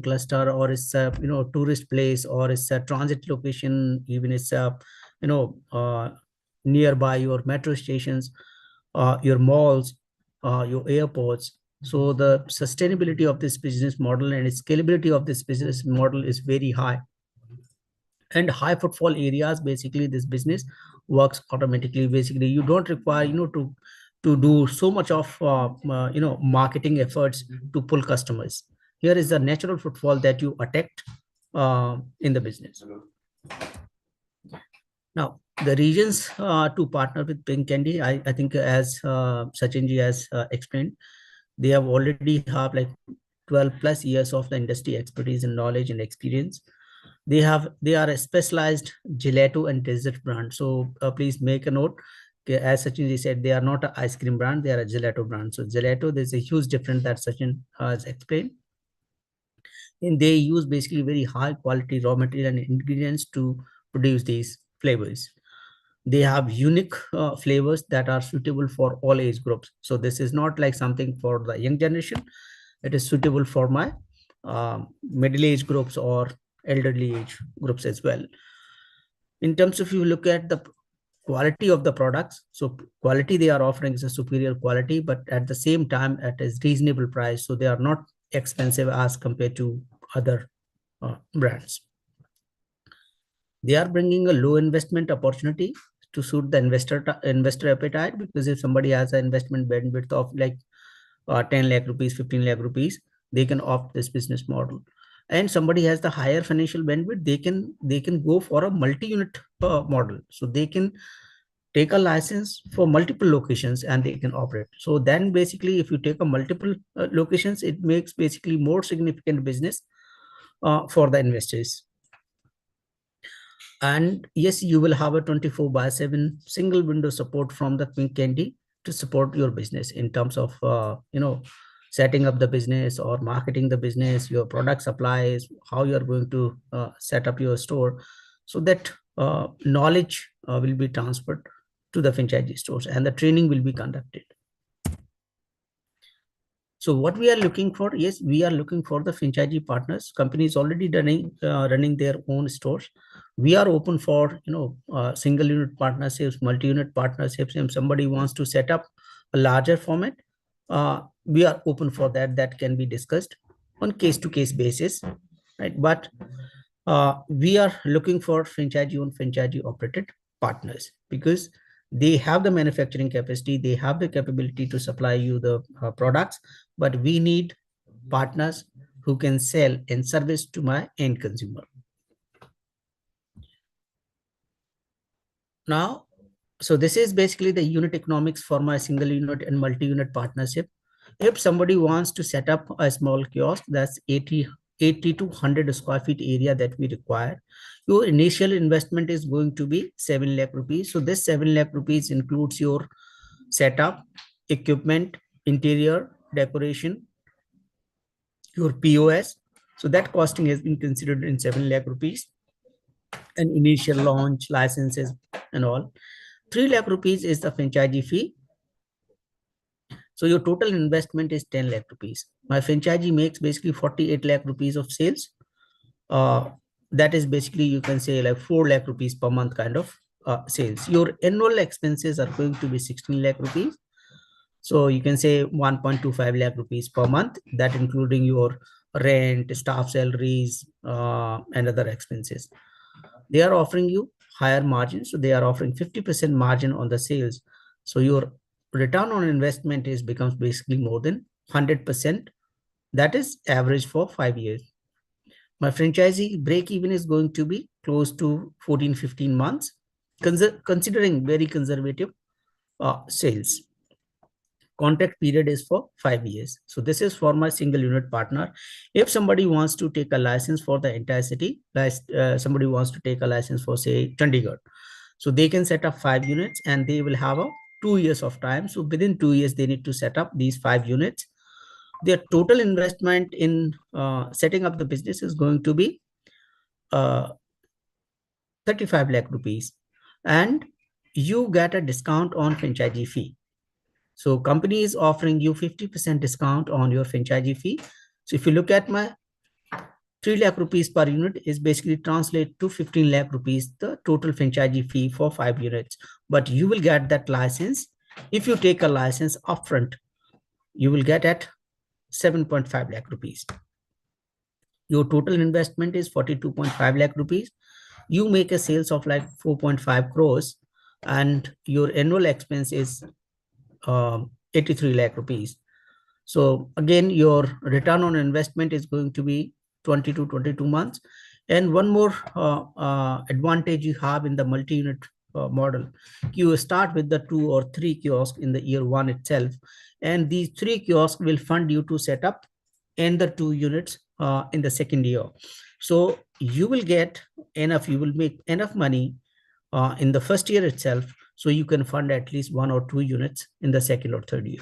cluster, or it's a tourist place, or it's a transit location, even it's a nearby your metro stations, your malls, your airports. So the sustainability of this business model and its scalability of this business model is very high. And high footfall areas, basically this business works automatically. Basically, you don't require to do so much of marketing efforts to pull customers. Here is the natural footfall that you attract in the business. Now, the reasons to partner with Pink Candy, I think as Sachinji has explained, they have already have like 12 plus years of the industry expertise and knowledge and experience. They are a specialized gelato and dessert brand. So please make a note. Okay, as Sachinji said, they are not an ice cream brand, they are a gelato brand. So gelato, there's a huge difference that Sachin has explained. And they use basically very high quality raw material and ingredients to produce these flavors. They have unique flavors that are suitable for all age groups. So this is not like something for the young generation. It is suitable for my middle age groups or elderly age groups as well. In terms of, you look at the quality of the products, so quality they are offering is a superior quality, but at the same time at a reasonable price. So they are not expensive as compared to other brands. They are bringing a low investment opportunity to suit the investor appetite, because if somebody has an investment bandwidth of like 10 lakh rupees, 15 lakh rupees, they can opt this business model. And somebody has the higher financial bandwidth, they can go for a multi-unit model. So they can take a license for multiple locations and they can operate. So then basically, if you take a multiple locations, it makes basically more significant business for the investors. And yes, you will have a 24/7 single window support from the Pink Candy to support your business in terms of setting up the business or marketing the business, your product supplies, how you are going to set up your store, so that knowledge will be transferred to the franchisee stores and the training will be conducted. So what we are looking for, yes, we are looking for the franchisee partners. Companies already running their own stores. We are open for single unit partnerships, multi-unit partnerships. If somebody wants to set up a larger format, we are open for that. That can be discussed on case-to-case basis, right? But we are looking for franchisee-owned, franchisee-operated partners, because they have the manufacturing capacity, they have the capability to supply you the products, but we need partners who can sell and service to my end consumer. Now, so this is basically the unit economics for my single unit and multi-unit partnership. If somebody wants to set up a small kiosk, that's 80 to 100 square feet area that we require. Your initial investment is going to be 7 lakh rupees. So this 7 lakh rupees includes your setup, equipment, interior, decoration, your POS. So that costing has been considered in 7 lakh rupees, and initial launch, licenses and all. 3 lakh rupees is the franchisee fee. So your total investment is 10 lakh rupees. My franchisee makes basically 48 lakh rupees of sales. That is basically, you can say like 4 lakh rupees per month kind of sales. Your annual expenses are going to be 16 lakh rupees. So you can say 1.25 lakh rupees per month, that including your rent, staff salaries, and other expenses. They are offering you higher margins. So they are offering 50% margin on the sales. So your return on investment becomes basically more than 100%. That is average for 5 years. My franchisee break even is going to be close to 14-15 months, considering very conservative sales. Contract period is for 5 years. So this is for my single unit partner. If somebody wants to take a license for the entire city, somebody wants to take a license for say Chandigarh, so they can set up 5 units and they will have a 2 years of time. So within 2 years, they need to set up these 5 units. Their total investment in setting up the business is going to be 35 lakh rupees, and you get a discount on franchisee fee. So company is offering you 50% discount on your franchisee fee. So if you look at my 3 lakh rupees per unit is basically translate to 15 lakh rupees, the total franchisee fee for 5 units. But you will get that license. If you take a license upfront, you will get at 7.5 lakh rupees. Your total investment is 42.5 lakh rupees. You make a sales of like 4.5 crores and your annual expense is 83 lakh rupees. So again, your return on investment is going to be 20 to 22 months. And one more advantage you have in the multi-unit model, you start with the 2 or 3 kiosks in the year one itself. And these 3 kiosks will fund you to set up and the 2 units in the second year. So you will get enough, you will make enough money in the first year itself. So you can fund at least 1 or 2 units in the second or third year.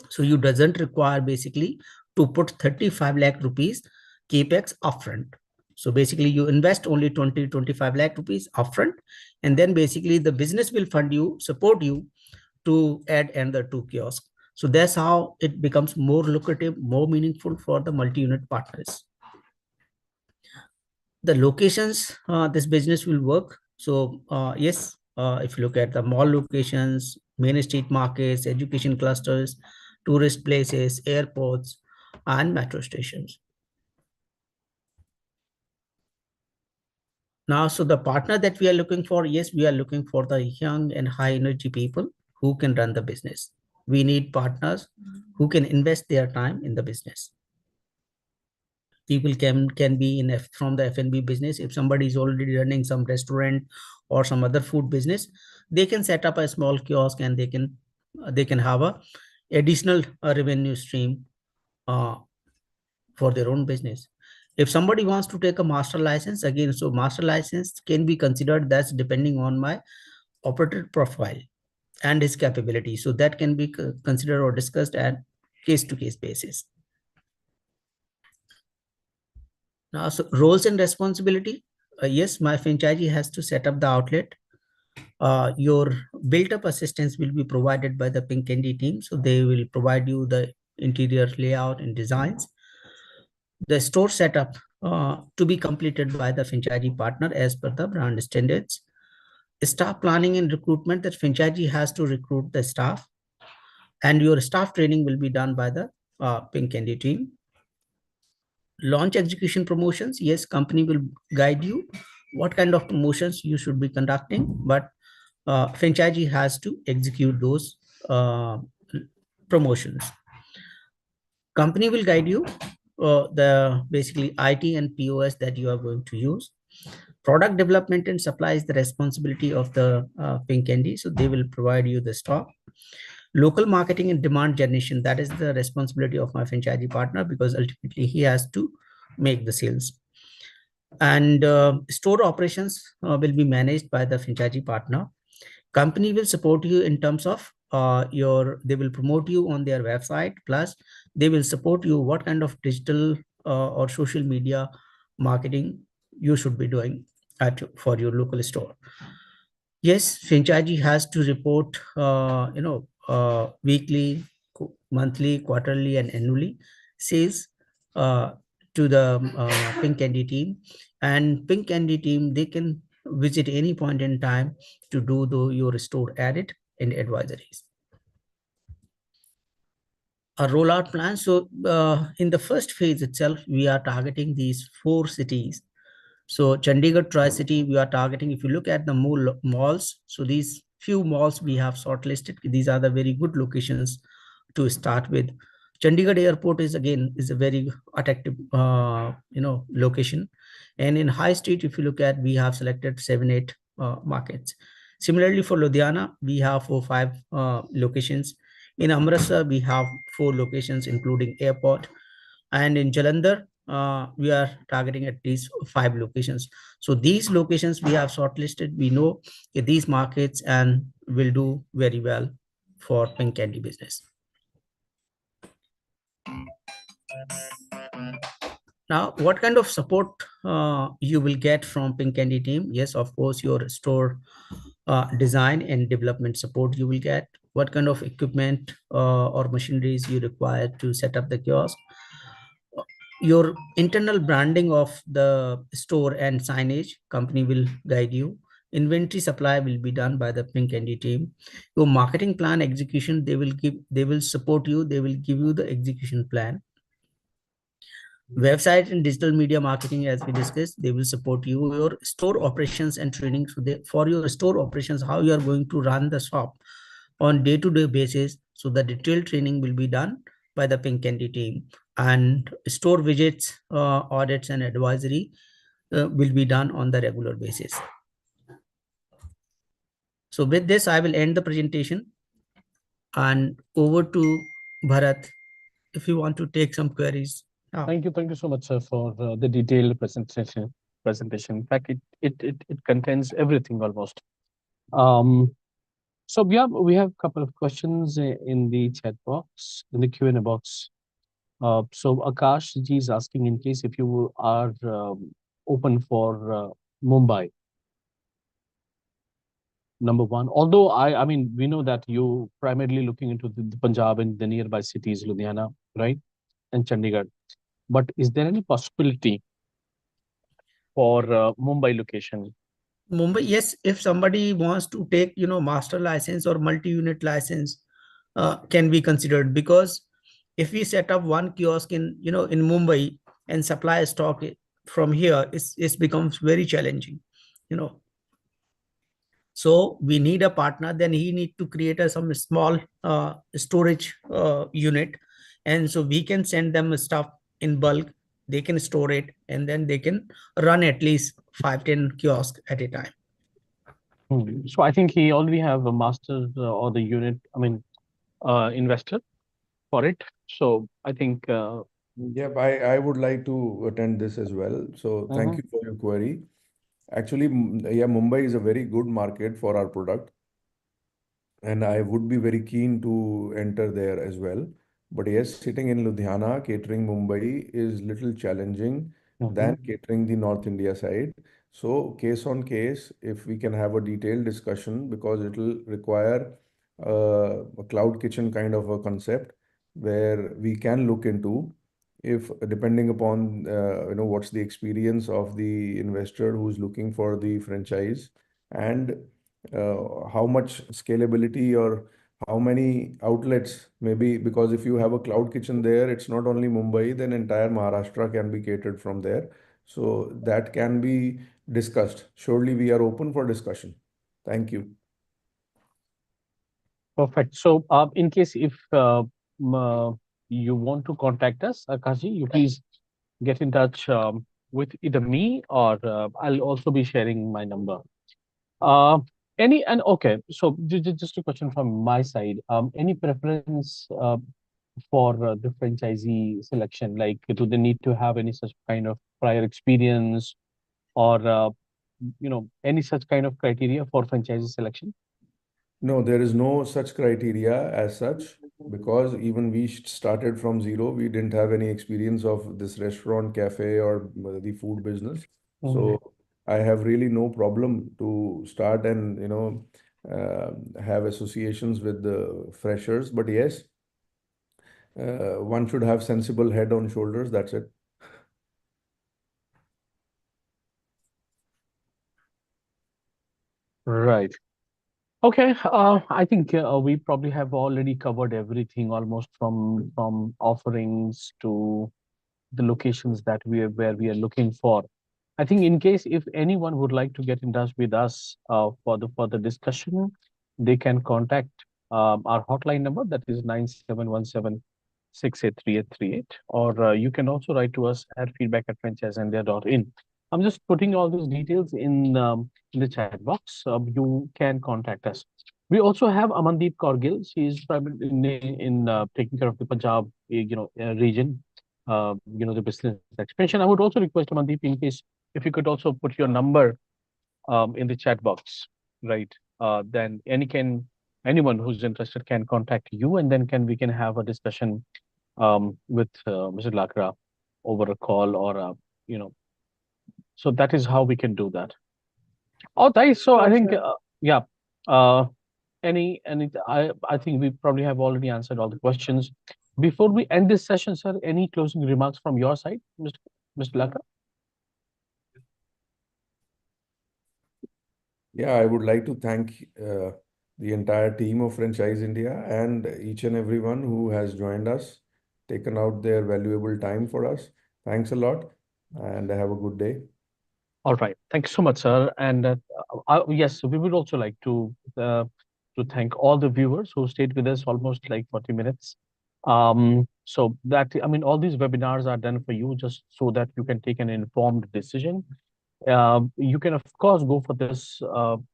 So you doesn't require basically to put 35 lakh rupees capex upfront. So basically you invest only 20-25 lakh rupees upfront, and then basically the business will fund you, support you to add another 2 kiosks. So that's how it becomes more lucrative, more meaningful for the multi-unit partners. The locations this business will work. So yes, if you look at the mall locations, main street markets, education clusters, tourist places, airports, and metro stations. Now, so the partner that we are looking for, yes, we are looking for the young and high energy people who can run the business. We need partners who can invest their time in the business. People can be in from the F&B business. If somebody is already running some restaurant or some other food business, they can set up a small kiosk and they can have a additional revenue stream for their own business. If somebody wants to take a master license, again, so master license can be considered, that's depending on my operator profile and his capability. So that can be considered or discussed at case-to-case basis. Now, so roles and responsibility. Yes, my franchisee has to set up the outlet. Your built-up assistance will be provided by the Pink Candy team. So they will provide you the interior layout and designs. The store setup to be completed by the franchisee partner as per the brand standards. Staff planning and recruitment, that franchisee has to recruit the staff, and your staff training will be done by the Pink Candy team. Launch execution promotions, yes, company will guide you what kind of promotions you should be conducting, but franchisee has to execute those promotions. Company will guide you the basically IT and POS that you are going to use. Product development and supply is the responsibility of the Pink Candy, so they will provide you the stock. Local marketing and demand generation, that is the responsibility of my franchisee partner, because ultimately he has to make the sales. And store operations will be managed by the franchisee partner. Company will support you in terms of they will promote you on their website, plus they will support you what kind of digital or social media marketing you should be doing for your local store. Yes, franchisee has to report, weekly, monthly, quarterly, and annually sales to the Pink Candy team. And Pink Candy team, they can visit any point in time to do your store audit and advisories. A rollout plan. So in the first phase itself, we are targeting these 4 cities. So Chandigarh, Tri-City, we are targeting. If you look at the malls, so these few malls we have shortlisted, these are the very good locations to start with. Chandigarh airport is a very attractive, location. And in High Street, if you look at, we have selected 7-8 markets. Similarly for Ludhiana, we have 4-5 locations. In Amritsar, we have 4 locations, including airport. And in Jalandhar, we are targeting at least 5 locations. So these locations we have shortlisted. We know these markets and will do very well for Pink Candy business. Now, what kind of support you will get from Pink Candy team? Yes, of course, your store design and development support you will get. What kind of equipment or machineries you require to set up the kiosk? Your internal branding of the store and signage company will guide you. Inventory supply will be done by the Pink Candy team. Your marketing plan execution, they will support you, they will give you the execution plan. Website and digital media marketing, as we discussed, they will support you. Your store operations and training, so for your store operations, how you are going to run the shop on day-to-day basis, so the detailed training will be done by the Pink Candy team. And store visits, audits and advisory will be done on the regular basis. So with this, I will end the presentation and over to Bharat if you want to take some queries now. Thank you so much, sir, for the detailed presentation. In fact, it contains everything almost. Um, so we have a couple of questions in the chat box, in the Q&A box. So Akash ji is asking, in case if you are open for Mumbai, number one. Although I mean, we know that you primarily looking into the Punjab and the nearby cities, Ludhiana, right, and Chandigarh. But is there any possibility for Mumbai location? Mumbai, yes, if somebody wants to take, master license or multi-unit license, can be considered, because if we set up one kiosk in Mumbai and supply stock from here, it becomes very challenging, you know. So we need a partner. Then he need to create some small storage unit, and so we can send them stuff in bulk. They can store it, and then they can run at least 5-10 kiosks at a time. So I think he already have a master or the unit, I mean, investor for it. So I think. Yep, I would like to attend this as well. So thank you for your query. Actually, yeah, Mumbai is a very good market for our product, and I would be very keen to enter there as well. But yes, sitting in Ludhiana, catering Mumbai is little challenging than catering the North India side. So case on case, if we can have a detailed discussion, because it will require a cloud kitchen kind of a concept where we can look into, if depending upon what's the experience of the investor who's looking for the franchise, and how much scalability or how many outlets maybe, because if you have a cloud kitchen there, it's not only Mumbai, then entire Maharashtra can be catered from there. So that can be discussed. Surely we are open for discussion. Thank you. Perfect. So in case if you want to contact us, Akashi, you please get in touch with either me or I'll also be sharing my number. Uh, okay, so just a question from my side. Any preference for the franchisee selection? Like, do they need to have any such kind of prior experience, or any such kind of criteria for franchisee selection? No, there is no such criteria as such, because even we started from zero. We didn't have any experience of this restaurant, cafe, or the food business. So I have really no problem to start and have associations with the freshers. But yes, one should have sensible head on shoulders. That's it. Right. Okay, I think we probably have already covered everything, almost from offerings to the locations that where we are looking for. I think in case if anyone would like to get in touch with us for the further discussion, they can contact our hotline number, that is 9717683838, or you can also write to us at feedback@franchiseindia.in. I'm just putting all those details in the chat box. You can contact us. We also have Amandeep Kaur. She is primarily in taking care of the Punjab, region, the business expansion. I would also request Amandeep, in case if you could also put your number in the chat box, right? Then anyone who's interested can contact you, and then we can have a discussion with Mr. Lakra over a call, or so that is how we can do that. Oh, nice. So I think yeah. Uh, any I think we probably have already answered all the questions. Before we end this session, sir, any closing remarks from your side, Mr. Laka? Yeah, I would like to thank the entire team of Franchise India and each and everyone who has joined us, taken out their valuable time for us. Thanks a lot and have a good day. All right. Thank you so much, sir. And yes, we would also like to thank all the viewers who stayed with us almost like 40 minutes. So that, I mean, all these webinars are done for you just so that you can take an informed decision. You can of course go for this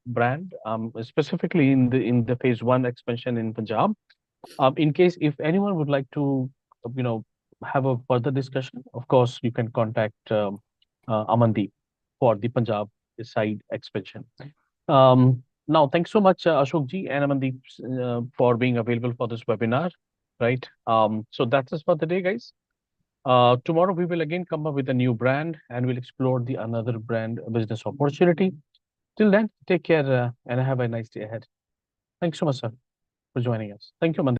brand, specifically in the phase 1 expansion in Punjab. In case if anyone would like to, you know, have a further discussion, of course, you can contact Amandeep for the Punjab side expansion. Now, thanks so much, Ashok ji and Amandeep, for being available for this webinar. Right. So that's it for the day, guys. Tomorrow we will again come up with a new brand and we'll explore the another brand business opportunity. Till then, take care and have a nice day ahead. Thanks so much, sir, for joining us. Thank you, Amandeep.